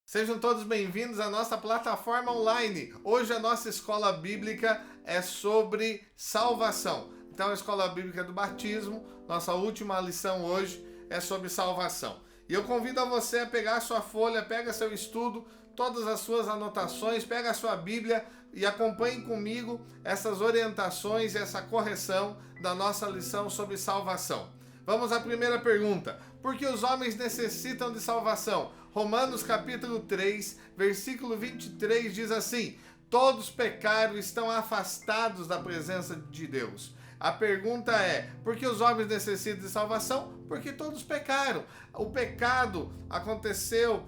Sejam todos bem-vindos à nossa plataforma online. Hoje a nossa escola bíblica é sobre salvação. Então, a escola bíblica do batismo, nossa última lição hoje é sobre salvação. E eu convido a você a pegar a sua folha, pega seu estudo, todas as suas anotações, pega a sua Bíblia e acompanhe comigo essas orientações e essa correção da nossa lição sobre salvação. Vamos à primeira pergunta. Por que os homens necessitam de salvação? Romanos capítulo 3, versículo 23 diz assim: todos pecaram e estão afastados da presença de Deus. A pergunta é, por que os homens necessitam de salvação? Porque todos pecaram. O pecado aconteceu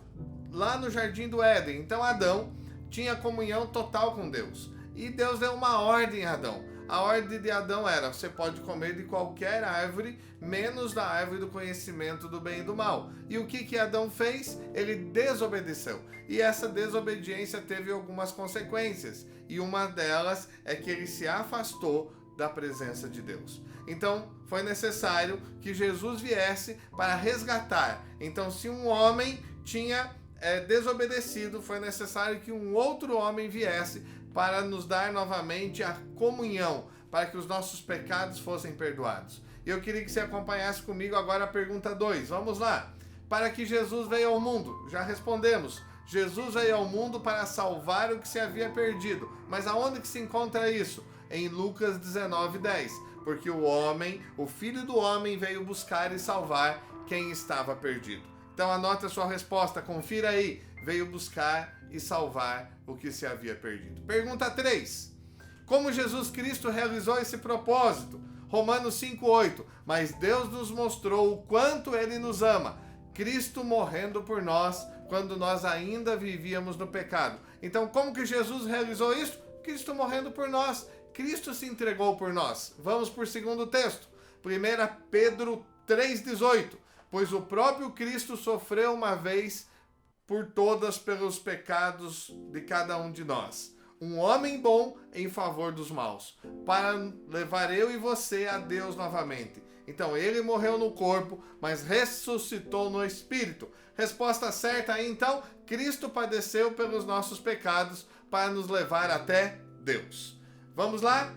lá no Jardim do Éden. Então Adão tinha comunhão total com Deus. E Deus deu uma ordem a Adão. A ordem de Adão era: você pode comer de qualquer árvore, menos da árvore do conhecimento do bem e do mal. E o que Adão fez? Ele desobedeceu. E essa desobediência teve algumas consequências. E uma delas é que ele se afastou da presença de Deus. Então, foi necessário que Jesus viesse para resgatar. Então, se um homem tinha desobedecido, foi necessário que um outro homem viesse para nos dar novamente a comunhão, para que os nossos pecados fossem perdoados. E eu queria que você acompanhasse comigo agora a pergunta 2. Vamos lá. Para que Jesus veio ao mundo? Já respondemos. Jesus veio ao mundo para salvar o que se havia perdido. Mas aonde que se encontra isso? Em Lucas 19:10. Porque o Filho do Homem, veio buscar e salvar quem estava perdido. Então anota a sua resposta, confira aí. Veio buscar e salvar o que se havia perdido. Pergunta 3. Como Jesus Cristo realizou esse propósito? Romanos 5:8. Mas Deus nos mostrou o quanto Ele nos ama. Cristo morrendo por nós quando nós ainda vivíamos no pecado. Então, como que Jesus realizou isso? Cristo morrendo por nós. Cristo se entregou por nós. Vamos por segundo texto. 1 Pedro 3:18. Pois o próprio Cristo sofreu uma vez por todas pelos pecados de cada um de nós. Um homem bom em favor dos maus, para levar eu e você a Deus novamente. Então ele morreu no corpo, mas ressuscitou no espírito. Resposta certa aí então: Cristo padeceu pelos nossos pecados para nos levar até Deus. Vamos lá?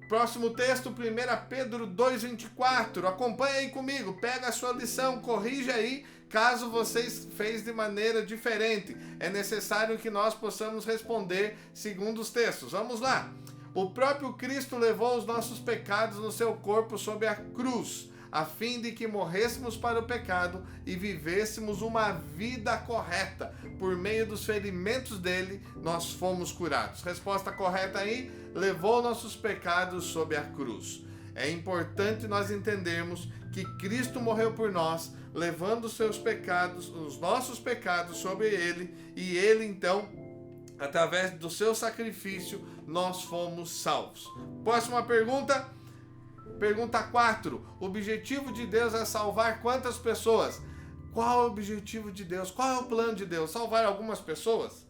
Próximo texto, 1 Pedro 2:24. Acompanha aí comigo, pega a sua lição, corrija aí, caso vocês fez de maneira diferente. É necessário que nós possamos responder segundo os textos. Vamos lá. O próprio Cristo levou os nossos pecados no seu corpo sob a cruz, a fim de que morrêssemos para o pecado e vivêssemos uma vida correta. Por meio dos ferimentos dele, nós fomos curados. Resposta correta aí: levou nossos pecados sob a cruz. É importante nós entendermos que Cristo morreu por nós, levando os seus pecados, os nossos pecados sobre ele, e ele então, através do seu sacrifício, nós fomos salvos. Próxima pergunta. Pergunta 4. O objetivo de Deus é salvar quantas pessoas? Qual é o objetivo de Deus? Qual é o plano de Deus? Salvar algumas pessoas?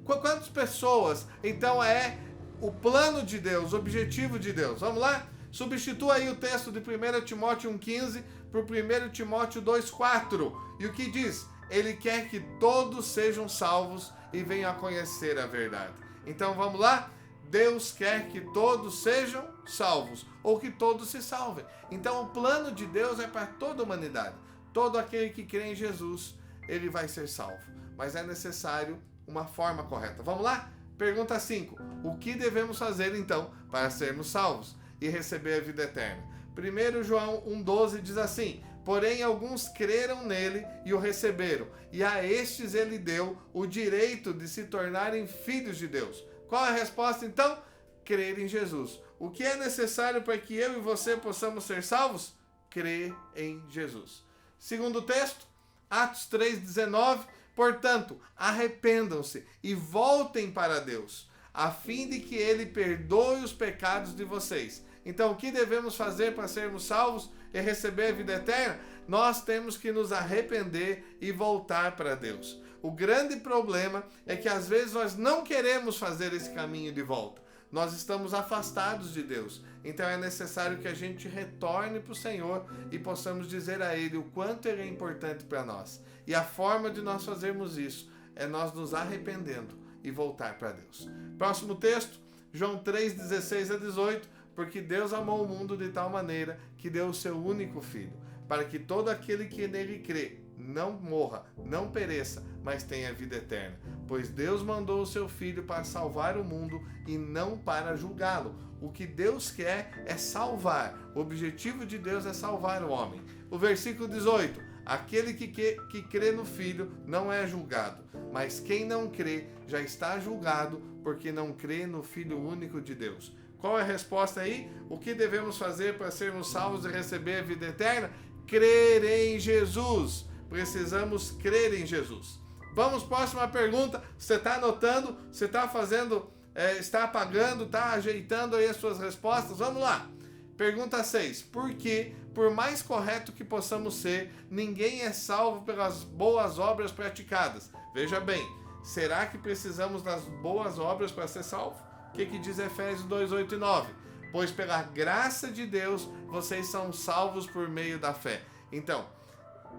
Quantas pessoas? Então é o plano de Deus, o objetivo de Deus. Vamos lá? Substitua aí o texto de 1 Timóteo 1,15 por 1 Timóteo 2,4. E o que diz? Ele quer que todos sejam salvos e venham a conhecer a verdade. Então vamos lá? Deus quer que todos sejam salvos, ou que todos se salvem. Então o plano de Deus é para toda a humanidade. Todo aquele que crê em Jesus, ele vai ser salvo. Mas é necessário uma forma correta. Vamos lá? Pergunta 5. O que devemos fazer então para sermos salvos e receber a vida eterna? 1 João 1,12 diz assim: porém alguns creram nele e o receberam, e a estes ele deu o direito de se tornarem filhos de Deus. Qual é a resposta então? Crer em Jesus. O que é necessário para que eu e você possamos ser salvos? Crer em Jesus. Segundo texto, Atos 3,19. Portanto, arrependam-se e voltem para Deus, a fim de que ele perdoe os pecados de vocês. Então, o que devemos fazer para sermos salvos e receber a vida eterna? Nós temos que nos arrepender e voltar para Deus. O grande problema é que às vezes nós não queremos fazer esse caminho de volta. nós estamos afastados de Deus. Então é necessário que a gente retorne para o Senhor e possamos dizer a Ele o quanto Ele é importante para nós. E a forma de nós fazermos isso é nós nos arrependendo e voltar para Deus. Próximo texto, João 3, 16 a 18. Porque Deus amou o mundo de tal maneira que deu o seu único Filho, para que todo aquele que nele crê não morra, não pereça, mas tenha vida eterna. Pois Deus mandou o seu Filho para salvar o mundo e não para julgá-lo. O que Deus quer é salvar. O objetivo de Deus é salvar o homem. O versículo 18. Aquele que crê no Filho não é julgado, mas quem não crê já está julgado, porque não crê no Filho único de Deus. Qual é a resposta aí? O que devemos fazer para sermos salvos e receber a vida eterna? Crer em Jesus. Precisamos crer em Jesus. Vamos, próxima pergunta. Você está anotando? Você está fazendo, está apagando, está ajeitando aí as suas respostas? Vamos lá. Pergunta 6. Por que, por mais correto que possamos ser, ninguém é salvo pelas boas obras praticadas? Veja bem, será que precisamos das boas obras para ser salvo? O que diz Efésios 2, 8 e 9? Pois pela graça de Deus, vocês são salvos por meio da fé. Então,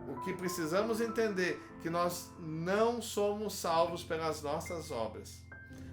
o que precisamos entender é que nós não somos salvos pelas nossas obras.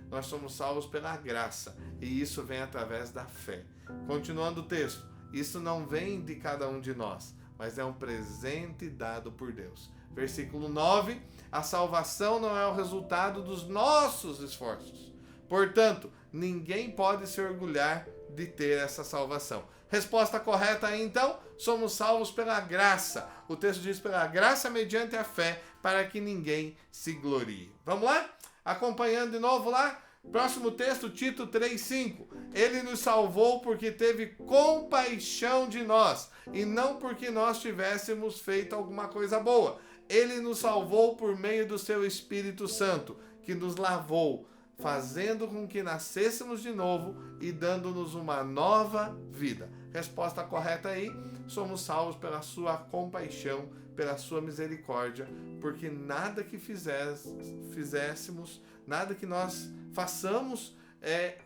Nós somos salvos pela graça. E isso vem através da fé. Continuando o texto. Isso não vem de cada um de nós, mas é um presente dado por Deus. Versículo 9. A salvação não é o resultado dos nossos esforços. Portanto, ninguém pode se orgulhar de ter essa salvação. Resposta correta aí, então, somos salvos pela graça. O texto diz pela graça mediante a fé, para que ninguém se glorie. Vamos lá? Acompanhando de novo lá? Próximo texto, Tito 3,5. Ele nos salvou porque teve compaixão de nós, e não porque nós tivéssemos feito alguma coisa boa. Ele nos salvou por meio do seu Espírito Santo, que nos lavou, fazendo com que nascêssemos de novo e dando-nos uma nova vida. Resposta correta aí, somos salvos pela sua compaixão, pela sua misericórdia, porque nada que fizéssemos, nada que nós façamos é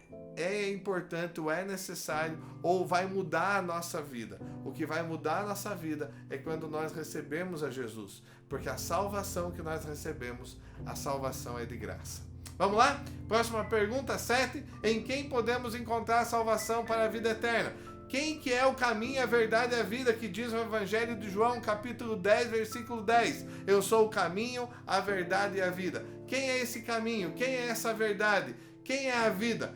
importante ou é necessário ou vai mudar a nossa vida. O que vai mudar a nossa vida é quando nós recebemos a Jesus, porque a salvação que nós recebemos, a salvação é de graça. Vamos lá? Próxima pergunta, 7. Em quem podemos encontrar a salvação para a vida eterna? Quem que é o caminho, a verdade e a vida, que diz o Evangelho de João, capítulo 10, versículo 10. Eu sou o caminho, a verdade e a vida. Quem é esse caminho? Quem é essa verdade? Quem é a vida?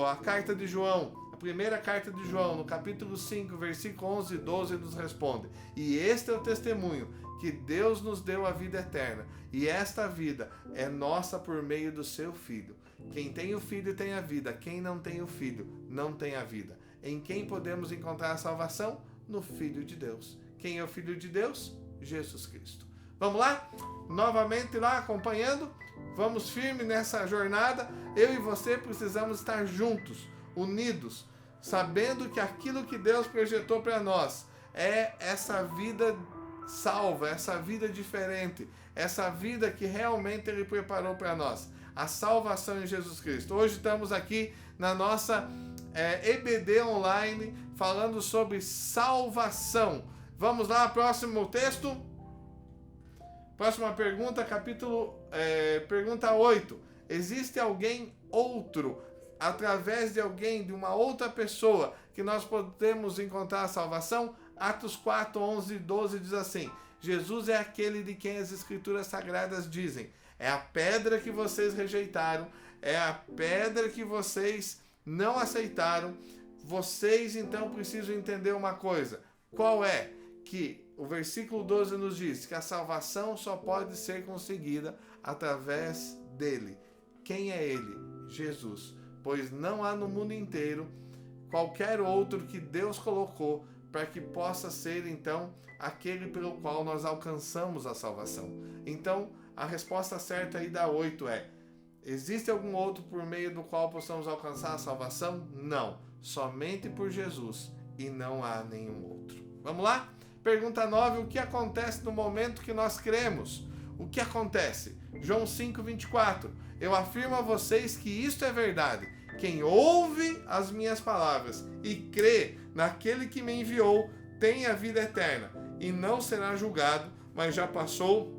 A carta de João, a primeira carta de João, no capítulo 5, versículo 11 e 12, nos responde. E este é o testemunho, que Deus nos deu a vida eterna, e esta vida é nossa por meio do seu Filho. Quem tem o Filho tem a vida, quem não tem o Filho não tem a vida. Em quem podemos encontrar a salvação? No Filho de Deus. Quem é o Filho de Deus? Jesus Cristo. Vamos lá? Novamente lá, acompanhando. Vamos firme nessa jornada. Eu e você precisamos estar juntos, unidos, sabendo que aquilo que Deus projetou para nós é essa vida salva, essa vida diferente, essa vida que realmente Ele preparou para nós, a salvação em Jesus Cristo. Hoje estamos aqui na nossa EBD online, falando sobre salvação. Vamos lá, próximo texto. Próxima pergunta, pergunta 8. Existe alguém outro, através de alguém, de uma outra pessoa, que nós podemos encontrar a salvação? Atos 4, 11 e 12 diz assim: Jesus é aquele de quem as Escrituras Sagradas dizem: é a pedra que vocês rejeitaram, é a pedra que vocês não aceitaram. Vocês então precisam entender uma coisa. Qual é? Que o versículo 12 nos diz que a salvação só pode ser conseguida através dele. Quem é ele? Jesus. Pois não há no mundo inteiro qualquer outro que Deus colocou para que possa ser, então, aquele pelo qual nós alcançamos a salvação. Então, a resposta certa aí da 8 é: existe algum outro por meio do qual possamos alcançar a salvação? Não. Somente por Jesus, e não há nenhum outro. Vamos lá? Pergunta 9. O que acontece no momento que nós cremos? O que acontece? João 5, 24. Eu afirmo a vocês que isto é verdade. Quem ouve as minhas palavras e crê naquele que me enviou tem a vida eterna e não será julgado, mas já passou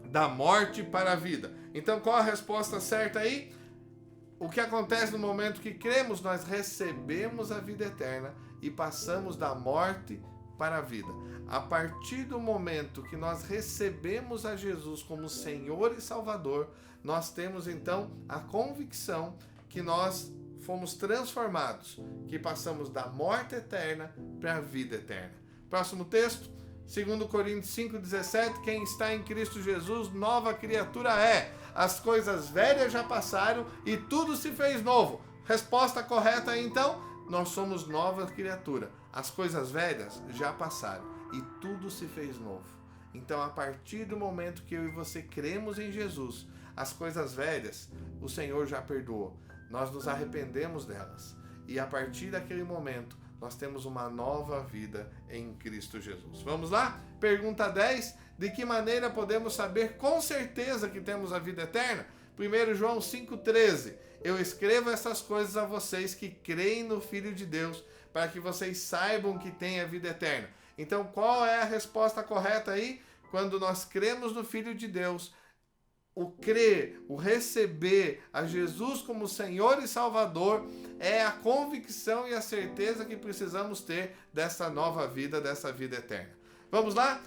da morte para a vida. Então, qual a resposta certa aí? O que acontece no momento que cremos? Nós recebemos a vida eterna e passamos da morte para a vida. A partir do momento que nós recebemos a Jesus como Senhor e Salvador, nós temos então a convicção que nós fomos transformados, que passamos da morte eterna para a vida eterna. Próximo texto, 2 Coríntios 5,17, quem está em Cristo Jesus, nova criatura é. As coisas velhas já passaram e tudo se fez novo. Resposta correta aí, então, nós somos nova criatura. As coisas velhas já passaram e tudo se fez novo. Então, a partir do momento que eu e você cremos em Jesus, as coisas velhas, o Senhor já perdoou. Nós nos arrependemos delas. E a partir daquele momento, nós temos uma nova vida em Cristo Jesus. Vamos lá? Pergunta 10. De que maneira podemos saber com certeza que temos a vida eterna? 1 João 5,13. Eu escrevo essas coisas a vocês que creem no Filho de Deus, para que vocês saibam que têm a vida eterna. Então, qual é a resposta correta aí? Quando nós cremos no Filho de Deus, o crer, o receber a Jesus como Senhor e Salvador é a convicção e a certeza que precisamos ter dessa nova vida, dessa vida eterna. Vamos lá?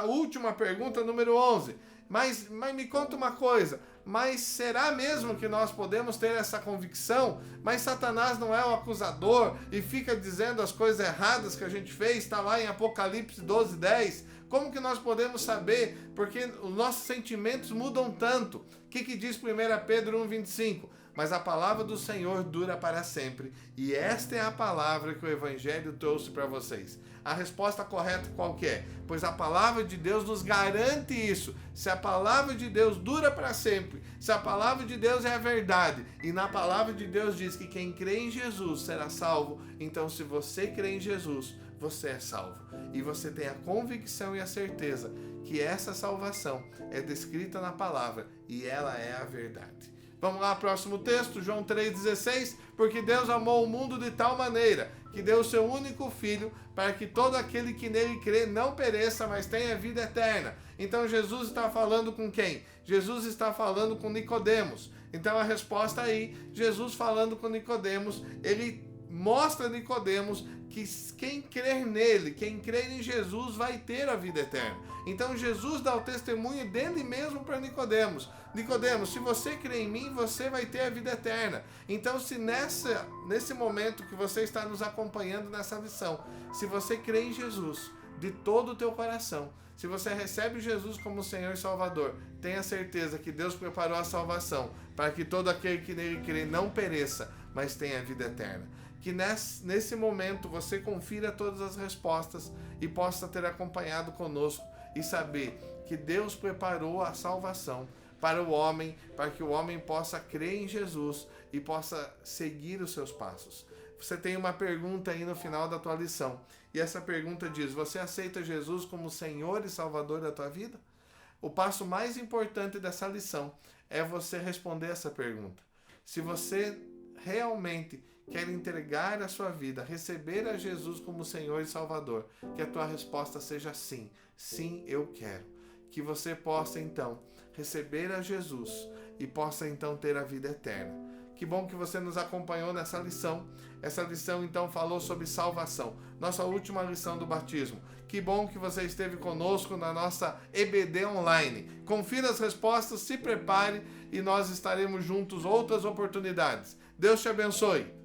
Última pergunta, número 11. Mas me conta uma coisa, mas será mesmo que nós podemos ter essa convicção? Mas Satanás não é o acusador e fica dizendo as coisas erradas que a gente fez? Está lá em Apocalipse 12:10. Como que nós podemos saber? Porque os nossos sentimentos mudam tanto. O que diz 1 Pedro 1,25? Mas a palavra do Senhor dura para sempre. E esta é a palavra que o Evangelho trouxe para vocês. A resposta correta qual que é? Pois a palavra de Deus nos garante isso. Se a palavra de Deus dura para sempre, se a palavra de Deus é a verdade, e na palavra de Deus diz que quem crê em Jesus será salvo, então se você crê em Jesus, você é salvo. E você tem a convicção e a certeza que essa salvação é descrita na palavra e ela é a verdade. Vamos lá, próximo texto, João 3,16. Porque Deus amou o mundo de tal maneira que deu o seu único Filho para que todo aquele que nele crê não pereça, mas tenha vida eterna. Então Jesus está falando com quem? Jesus está falando com Nicodemos. Então a resposta aí, Jesus falando com Nicodemos, ele mostra a Nicodemos que quem crer nele, quem crer em Jesus vai ter a vida eterna. Então Jesus dá o testemunho dele mesmo para Nicodemos. Nicodemos, se você crer em mim, você vai ter a vida eterna. Então, se nesse momento que você está nos acompanhando nessa lição, se você crê em Jesus de todo o teu coração, se você recebe Jesus como Senhor e Salvador, tenha certeza que Deus preparou a salvação para que todo aquele que nele crê não pereça, mas tenha a vida eterna. Que nesse momento você confira todas as respostas e possa ter acompanhado conosco e saber que Deus preparou a salvação para o homem, para que o homem possa crer em Jesus e possa seguir os seus passos. Você tem uma pergunta aí no final da tua lição, e essa pergunta diz: você aceita Jesus como Senhor e Salvador da tua vida? O passo mais importante dessa lição é você responder essa pergunta. Se você realmente quer entregar a sua vida, receber a Jesus como Senhor e Salvador, que a tua resposta seja sim. Sim, eu quero. Que você possa então receber a Jesus e possa então ter a vida eterna. Que bom que você nos acompanhou nessa lição. Essa lição então falou sobre salvação, nossa última lição do batismo. Que bom que você esteve conosco na nossa EBD online. Confira as respostas, se prepare e nós estaremos juntos outras oportunidades. Deus te abençoe.